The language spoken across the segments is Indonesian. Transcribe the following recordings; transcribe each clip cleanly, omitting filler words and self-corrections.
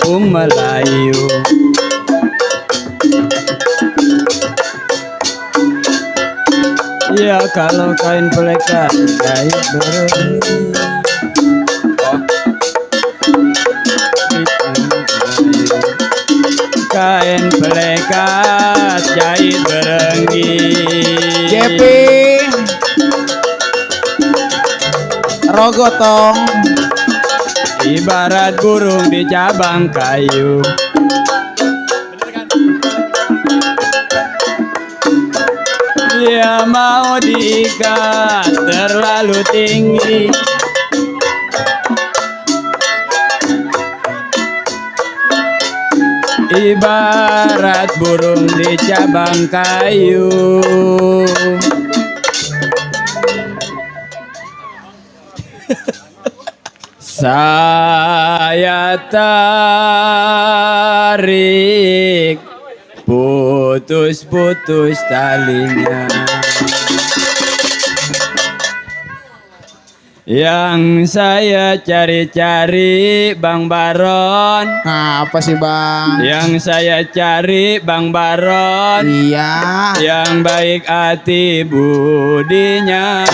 burung Melayu. Ya kalau kain pelekat jahit berengi. Kain pelekat jahit berengi. Jepi Rogotong Ibarat burung di cabang kayu. Dia mau diikat terlalu tinggi. Ibarat burung di cabang kayu. Saya tarik putus-putus talinya. Yang saya cari-cari Bang Baron. Nah, apa sih Bang? Yang saya cari Bang Baron. Iya. Yang baik hati budinya.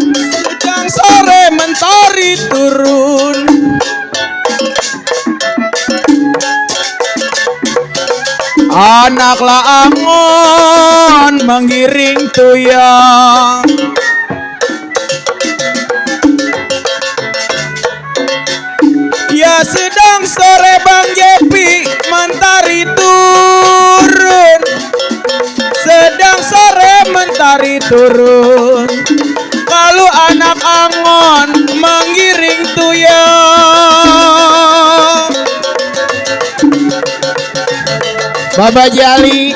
Sedang sore mentari turun, anaklah angon menggiring tuyang. Ya sedang sore Bang Jepi mentari turun, sedang sore mentari turun. Kalau anak angon menggiring tuyang. Baba Jali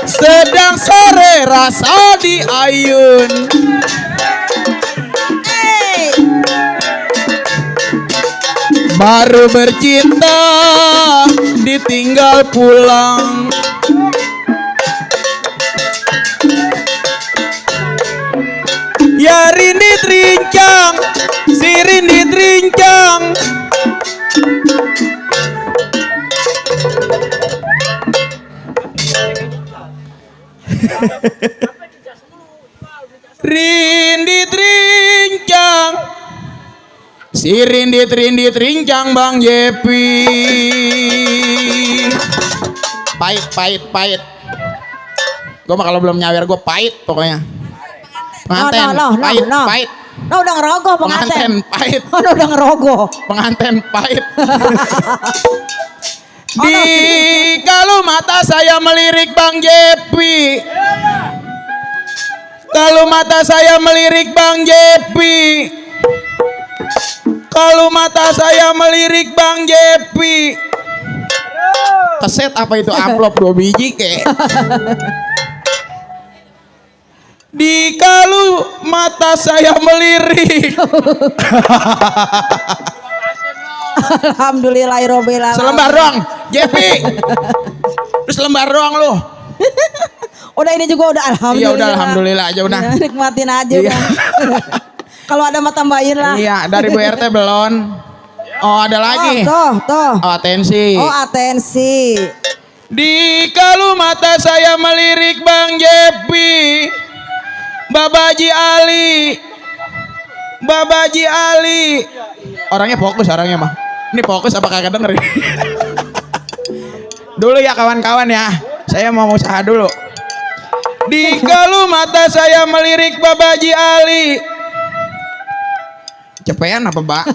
sedang sore rasa di ayun. Baru bercinta ditinggal pulang. Ya rindit rincang, si rindit rincang. Rindit rincang, si rindit rincang Bang Jepi. Pahit, pahit, pahit. Gue mah kalau belum nyawer gue pahit pokoknya. Penganten, pahit, pahit. No udah ngerogoh penganten. Pahit. Oh udah ngerogoh. Penganten pahit. Di kalau mata saya melirik Bang Jepi. Kalau mata saya melirik Bang Jepi. Kalau mata saya melirik Bang Jepi. Keset apa itu amplop 2 biji kek. Di kalau mata saya melirik. Alhamdulillahirobbil alamin. Selembar doang, Jepi. Terus lembar doang lu. Udah ini juga udah alhamdulillah. Iya udah alhamdulillah aja udah. Ya, nikmatin aja Iya. udah. Kalau ada mah tambahin lah. Iya, dari Bu RT belum. Oh, ada lagi. Oh, tuh. Oh, atensi. Oh, atensi. Di kalau mata saya melirik Bang Jepi. Babaji Ali. Babaji Ali. Orangnya fokus orangnya mah. Ini fokus apa kagak denger? Dulu ya kawan-kawan ya. Saya mau usaha dulu. Di kalau mata saya melirik Babaji Ali. Cepean apa, Mbak?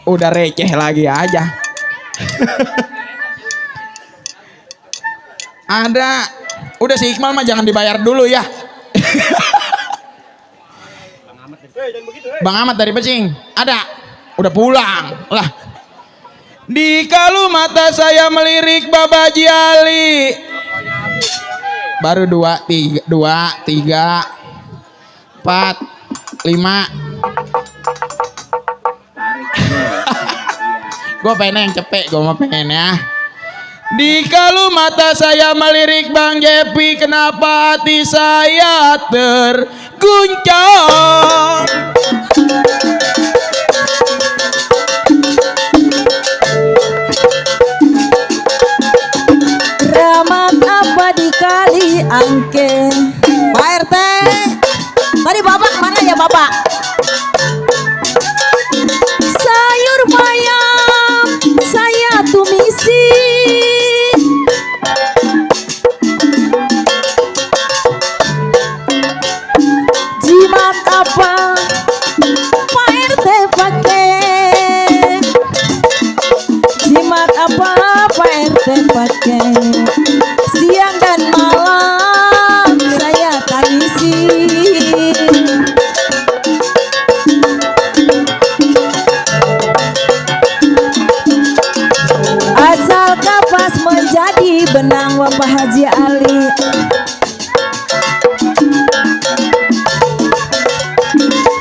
Udah receh lagi aja. Ada. Udah si Iqmal mah jangan dibayar dulu ya. Bang Ahmad dari Pecing. Ada. Udah pulang. Lah. Di kalau mata saya melirik Babaji Ali. Baru 2, 3, 4, 5. Gue pengen yang cepet, gue mau pengen ya. Di kalu mata saya melirik Bang Jepi, kenapa hati saya terguncang? Ramat apa di kali angke? Pak RT, tadi bapak mana ya bapak? Sayur bayam saya tumisi, jimat apa Pak RT pakai? Jimat apa Pak RT pakai? Siang dan malam saya tangisi. Asal kapas menjadi benang Bapak Haji Ali.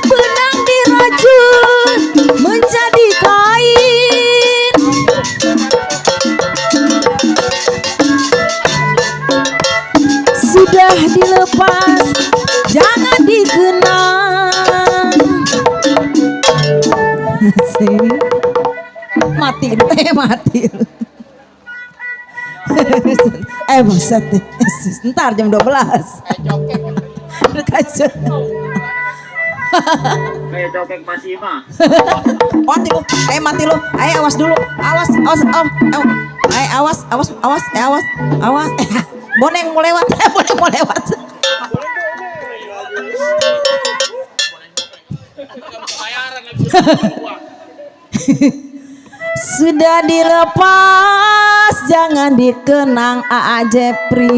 Benang dirajut menjadi kain. Sudah dilepas jangan dikenang. Mati mati. Buset. Ntar jam 12. Kayak cokek Pasima. mati lu. Mati lu. Awas dulu. Awas. Awas. Boneng mau lewat. Boneng mau lewat. Sudah dilepas jangan dikenang Aa Jepri.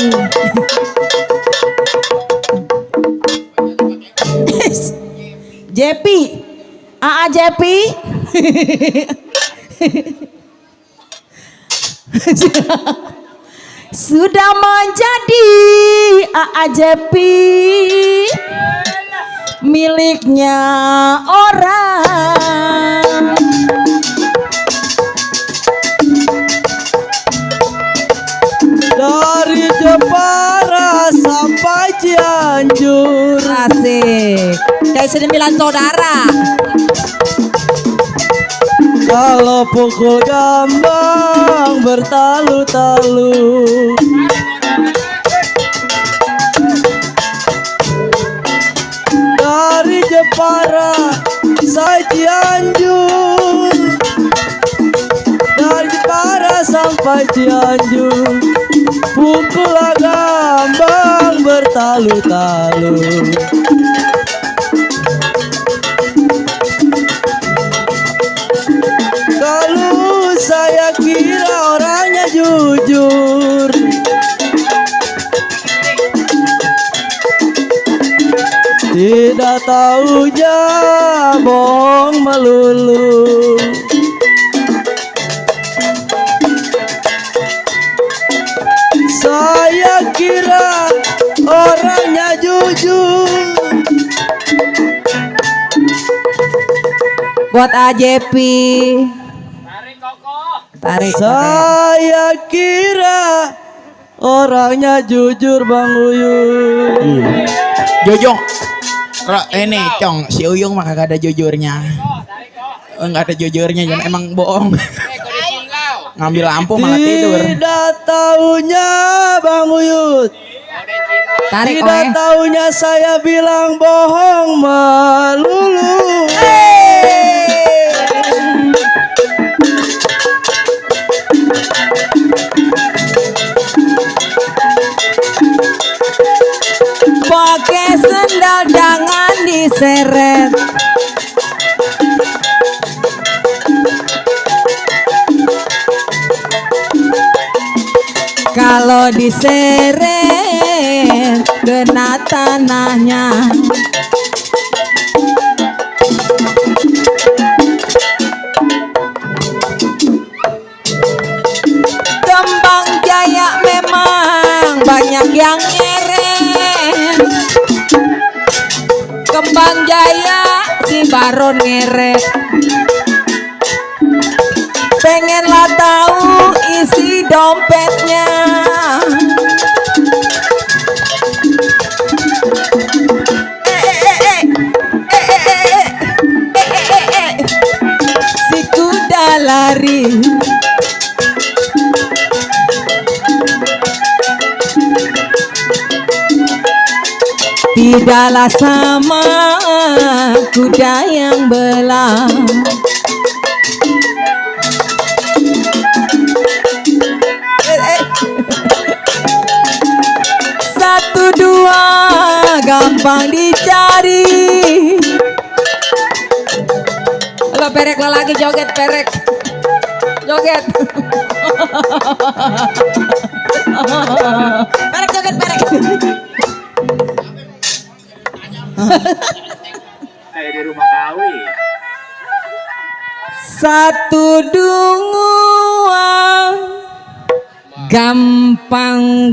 Jepi, Aa Jepi. Sudah menjadi Aa Jepi miliknya orang. Dari Jepara sampai Cianjur. Asik. Kayak 9 saudara. Kalau pukul gambang bertalu-talu. Dari Jepara sampai Cianjur. Dari Jepara sampai Cianjur. Pukul gambang bertalu-talu. Kalau saya kira orangnya jujur, tidak tahunya bohong melulu. Saya kira orangnya jujur. Buat AJP. Tarik. Saya kira orangnya jujur Bang Uyung. Jojong. Ini Cong, si Uyung mah kagak ada jujurnya. Enggak ada jujurnya, emang bohong. Ngambil lampu malah tidur. Tidak tahunya Bang Uyut. Tarik Tidak tahunya saya bilang bohong melulu. Pakai sendal jangan diseret. Kalau diseret kena tanahnya. Kembang Jaya memang banyak yang ngeret. Kembang Jaya si Baron ngeret. pengenlah tahu isi dompetnya. Si kuda lari. Tidaklah sama kuda yang belang. Satu dua gampang dicari. Lo perek lo lagi joget perek. Joget. Perek joget perek. Kayak di rumah kawi. Satu dua gampang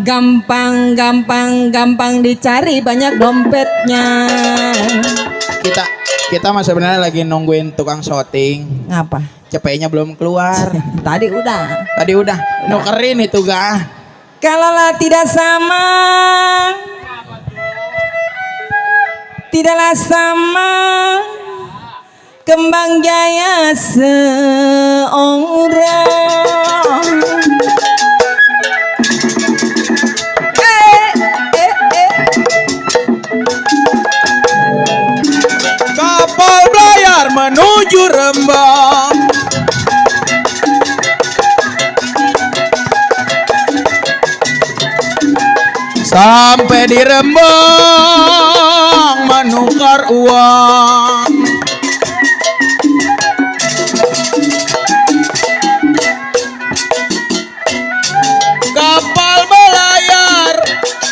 dicari, banyak dompetnya. Kita mah sebenarnya lagi nungguin tukang syuting. Ngapa? Cepetnya belum keluar. Tadi udah. Nukerin itu gak? Kalaulah tidak sama, tidaklah sama kembang jaya seorang. Kapal belayar menuju Rembang. Sampai di Rembang menukar uang. Kapal belayar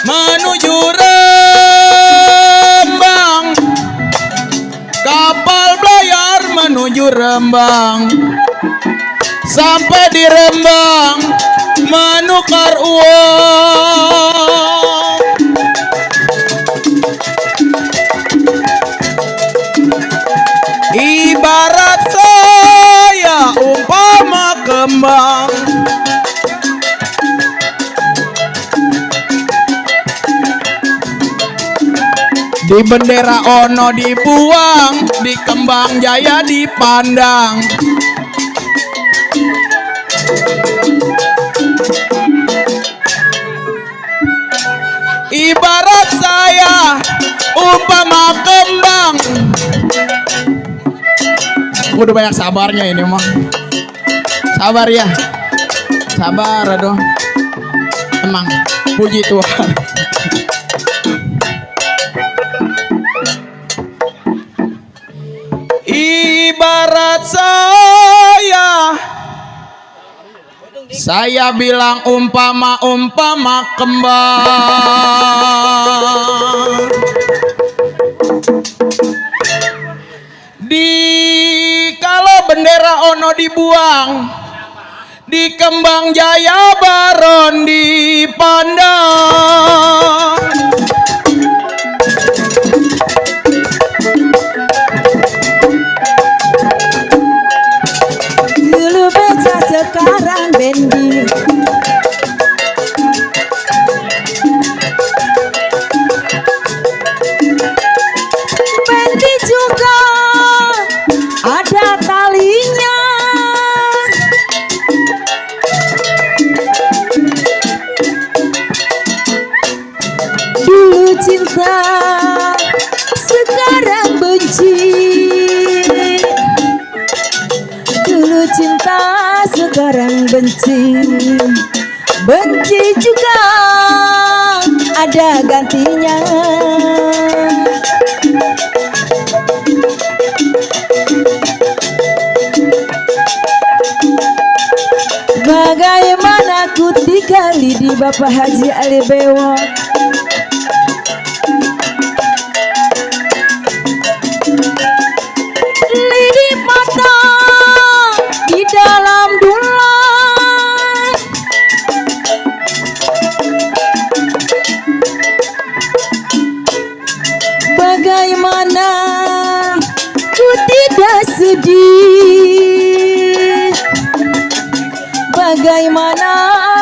menuju Rembang. Kapal belayar menuju Rembang. Sampai di Rembang menukar uang. Ibarat saya umpama kembang. Di bendera ono dibuang, di kembang jaya dipandang. Ibarat saya umpama kembang. Udah banyak sabarnya ini mah. Sabar ya. Sabar aduh. Emang puji Tuhan. Ibarat saya bilang umpama kembang. Kalau bendera ono dibuang, di kembang jaya baron dipandang. Dulu beca sekarang bendi. Bendi juga ada talinya. Dulu cinta, sekarang benci. Dulu cinta, sekarang benci. Benci juga ada gantinya. Bagaimana ku tinggali di Bapak Haji Ali Bewok. Lidi mata di dalam bulan. Bagaimana ku tidak sedih Bagaimana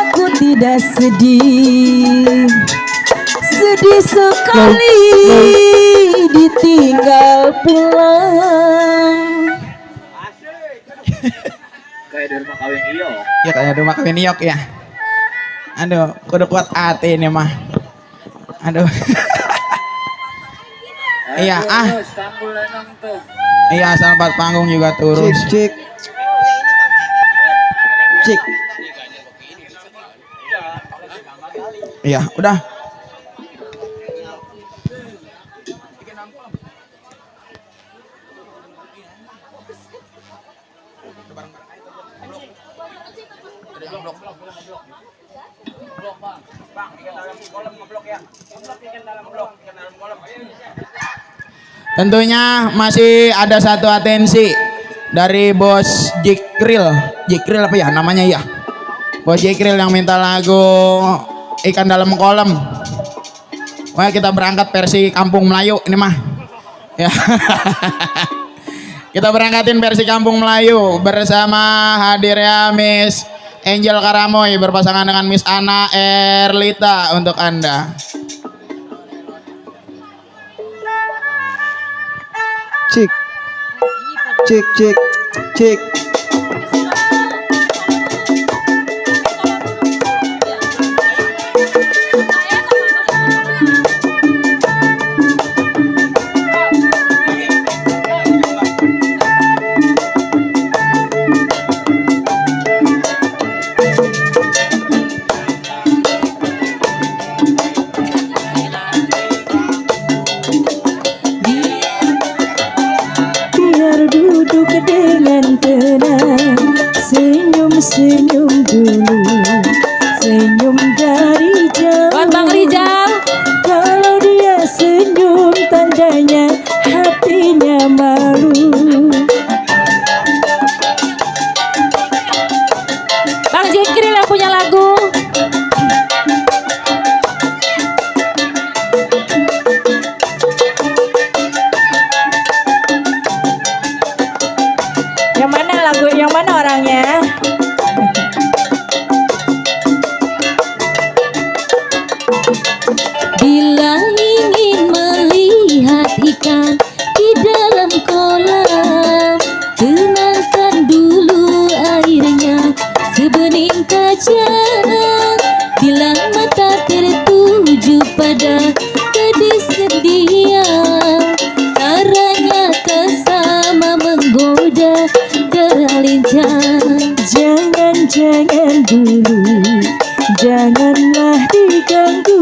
aku tidak sedih, sedih sekali ditinggal pulang. Kayak di rumah kawin iyo. Ya kayak rumah kawin Yok ya. Aduh, kudu kuat hati ini mah. Aduh. Iya Iya asal pas panggung juga turun. Cik. Cik. Iya udah. Tentunya masih ada satu atensi dari Bos Jikril. Jikril apa ya namanya ya? Bos Jikril yang minta lagu Ikan Dalam Kolam. Wah kita berangkat versi Kampung Melayu ini mah. Ya. Kita berangkatin versi Kampung Melayu bersama hadirnya Miss Angel Karamoy berpasangan dengan Miss Ana Erlita untuk Anda. Cik. Cik cik cik. Dengan tenang, senyum-senyum dulu, senyum dari jauh. Buat Bang Rizal. Kalau dia senyum tandanya hatinya malu. Bang Jikril yang punya lagu. Yang mana orangnya? Bila ingin melihat ikan di dalam kolam, tenangkan dulu airnya sebening kaca. Bila mata tertuju pada gadis dia, caranya tak sama menggoda teralincang. Jangan dulu, janganlah diganggu.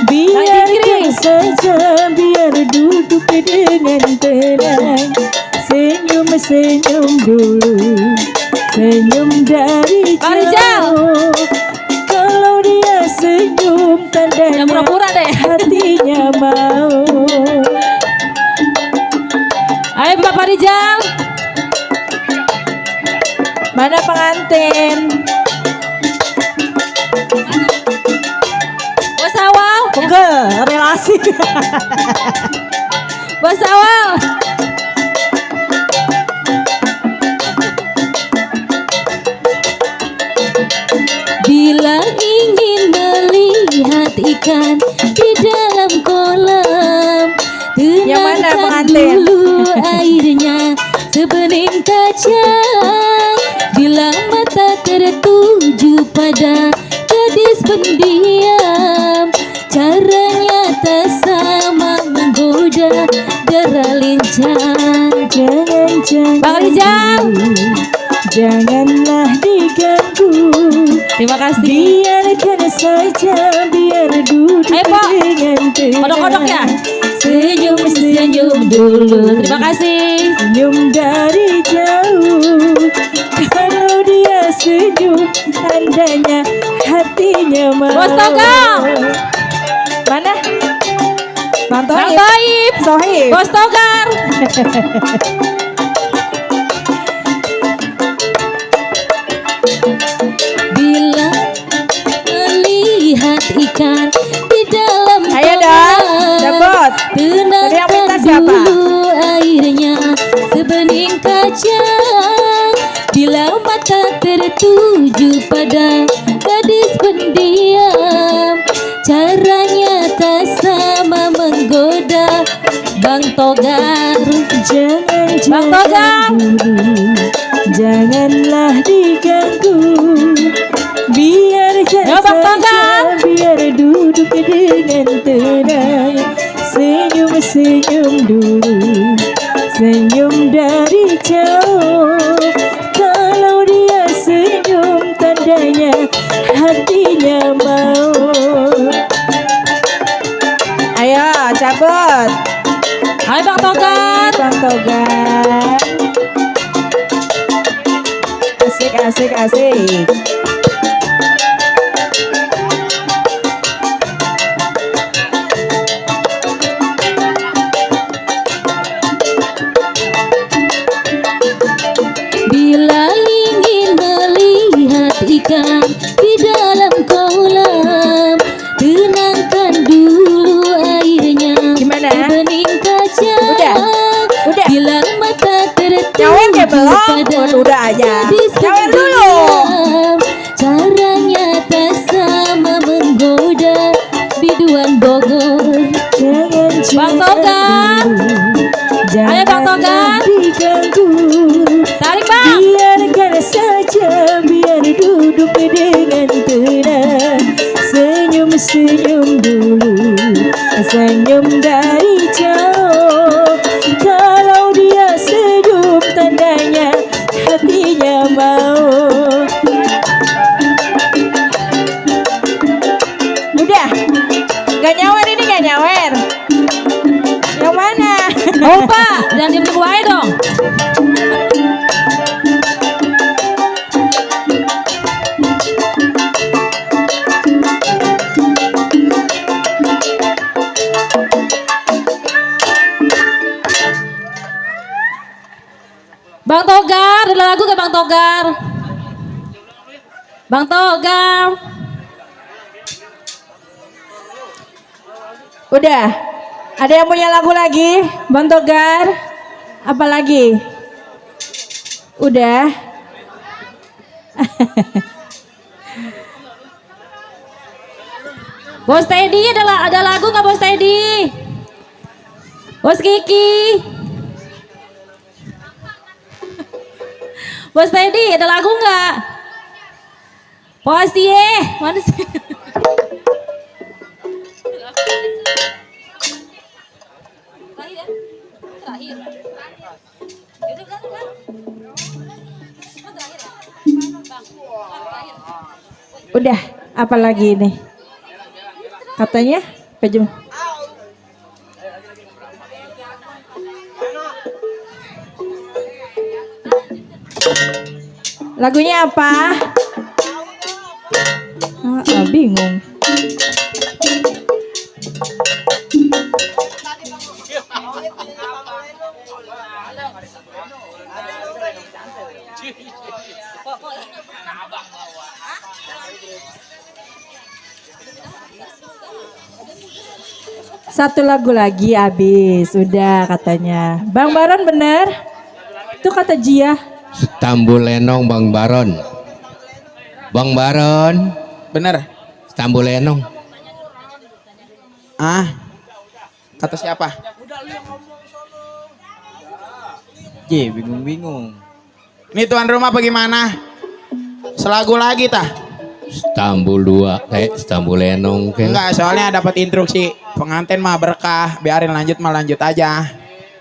Biarkan saja, biar duduk dengan tenang. Senyum-senyum dulu, senyum dari jauh. Kalau dia senyum tandanya hatinya mau. Ayo Bapak Rizal. Mana pengantin? Bos Awal? Enggak, relasi. Bos Awal. Bila ingin melihat ikan di dalam kolam, tenangkan dulu airnya sebening kaca. Bila mata tertuju pada gadis pendiam, caranya tak sama menggoda deralincang. Jangan Bang Rizal, janganlah diganggu. Terima kasih. Biarkan saja, biar duduk dengan tenang. Kodok-kodok ya. Senyum-senyum dulu. Terima kasih. Senyum dari jauh. Kalau dia senyum tandanya hatinya mau. Bos Togang. Mana? Bang Toib. Sohib. Bos Togar. Bila melihat ikan di dalam kolam, tenangkan dulu airnya sebening kaca. Bila mata tertuju pada gadis pendiam. Caranya tak sama menggoda. Bang Togar, Bang Togar, janganlah diganggu. Biarkan ya Bang Togar. biar duduk dengan tenang. Senyum-senyum dulu, senyum dari jauh. Kalau dia senyum tandanya hatinya mau. Ayo cabut. Hai Bang Togar. Bang Togar, asik asik asik. bila ingin melihat ikan di dalam kolam, tenangkan dulu airnya. Gimana? Bening kaca. Udah. Bila mata tertuju Nyawer ya belum? pada Udah aja. gadis Nyawer dulu. pendiam. Caranya tak sama menggoda. Biduan Bogor. Jangan Bang Togar. jangan Ayo, Bang Togar. diganggu. Tarik Bang. Biarkan saja, biar duduk dengan tenang. Senyum-senyum dulu, senyum dari jauh. Kalau dia senyum tandanya hatinya mau. Udah. Gak nyawer ini, gak nyawer. Yang mana? Oh Pak, jangan diem tunggu aja dong. Bang Togar, ada lagu gak Bang Togar? Bang Togar. Udah. Ada yang punya lagu lagi? Bang Togar? Apa lagi? Udah. Bos Teddy, ada lagu gak Bos Teddy? Bos Kiki. Bos Teddy, ada lagu nggak? Postie, mana sih? Udah. Apa lagi ini? Katanya pejum. Lagunya apa? Bingung. Satu lagu lagi habis, sudah katanya. Bang Baron bener? Itu kata Jia. Stambul Lenong Bang Baron. Bang Baron, Bener. Stambul Lenong. Ah, kata siapa? Ye, bingung-bingung. Ini tuan rumah bagaimana? Selagu lagi tah? Stambul 2, Stambul Lenong kan. Enggak, soalnya dapat instruksi pengantin mah berkah, biarin lanjut mah lanjut aja.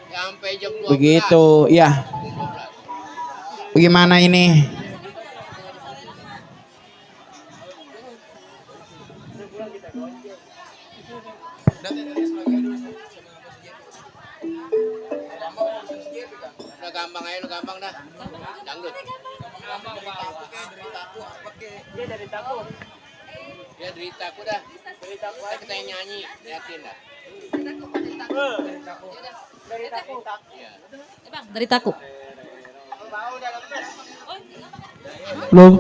Sampai jam 12. Begitu, iya. Bagaimana ini? Udah gampang aja, lu gampang dah. Dangdut. Dia deritaku dah. Kita kita nyanyi, liatin dah. Bang, dari Taku. Belum.